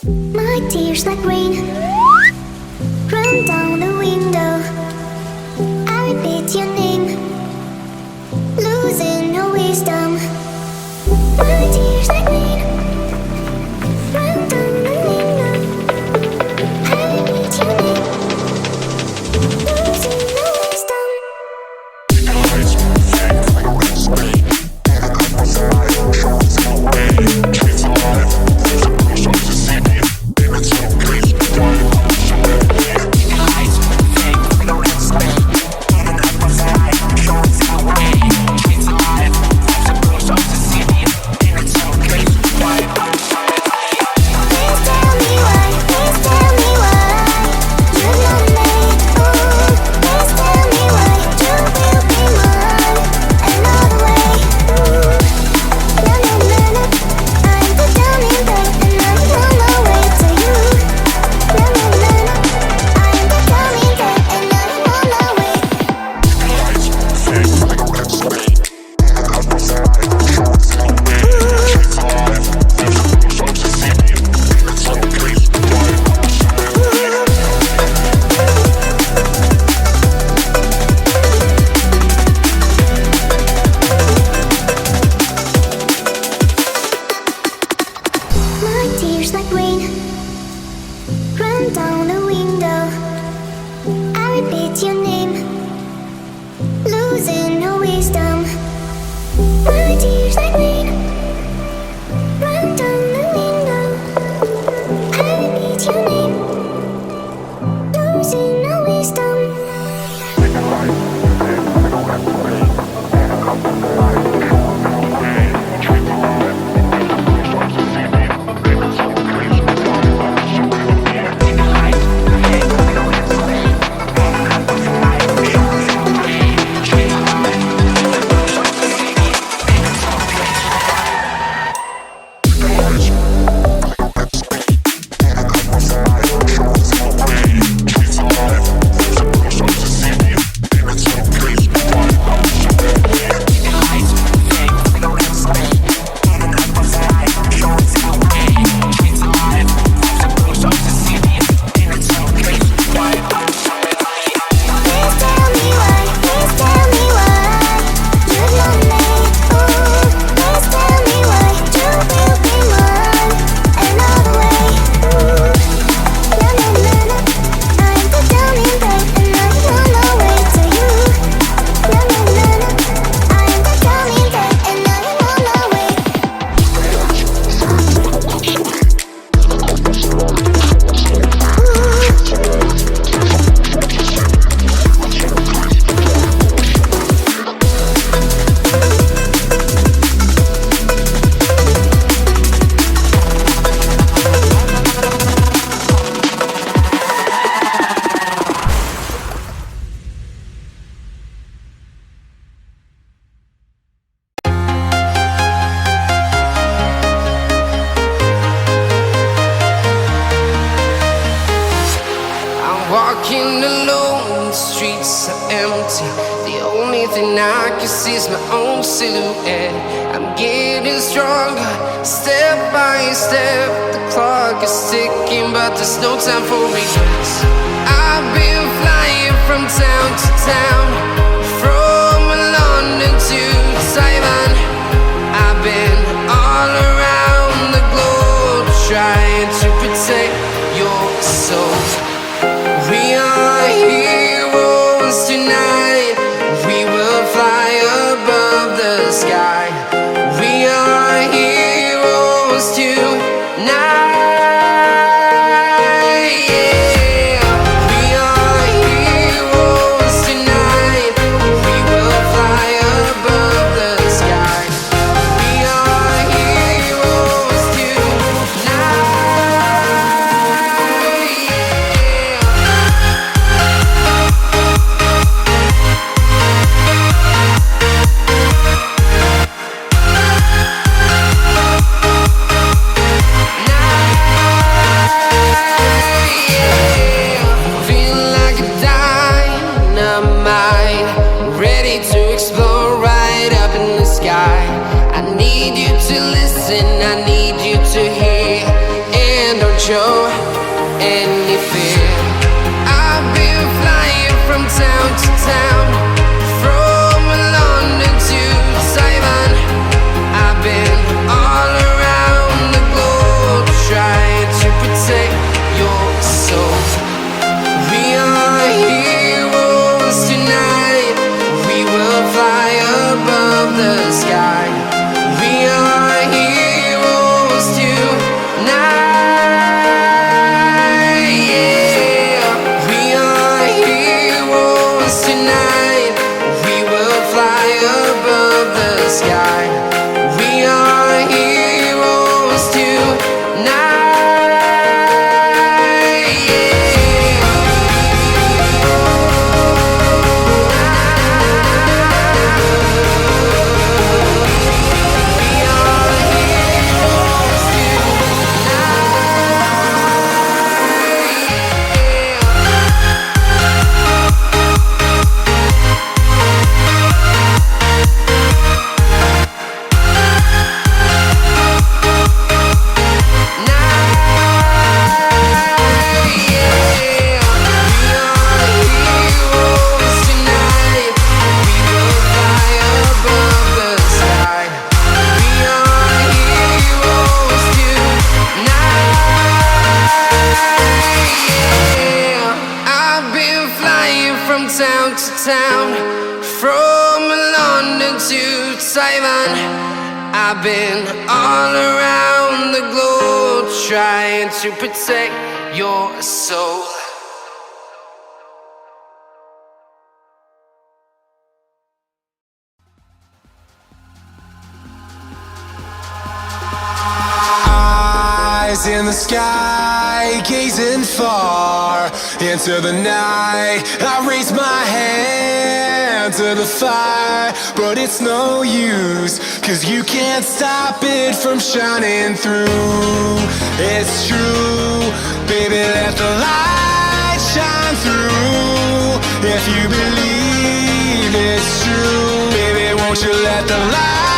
My tears like rain run down the window. I repeat your name, losing no wisdom. My tears like rain run down the window. I repeat your name, losing no wisdom. Walking alone, the streets are empty. The only thing I can see is my own silhouette. I'm getting stronger, step by step. The clock is ticking, but there's no time for regrets. I've been flying from town to town, from London to Taiwan. I've been all around the globe, trying to protect your soul. We are heroes tonight. We will fly above the sky. We are heroes tonight. Yeah. We are heroes tonight. We will fly above the sky. We are heroes tonight. Now show any fear. I've been flying from town to town, from London to Taiwan. I've been all around the globe trying to protect your soul. We are heroes tonight. We will fly above the sky. We are heroes tonight. Yeah. We are heroes tonight. We will fly above the sky. We are heroes tonight. Yeah. Town to town, from London to Taiwan. I've been all around the globe trying to protect your soul. Eyes in the sky, gazing far into the night. I raise my hand to the fire, but it's no use, 'cause you can't stop it from shining through. It's true, baby, let the light shine through. If you believe it's true, baby, won't you let the light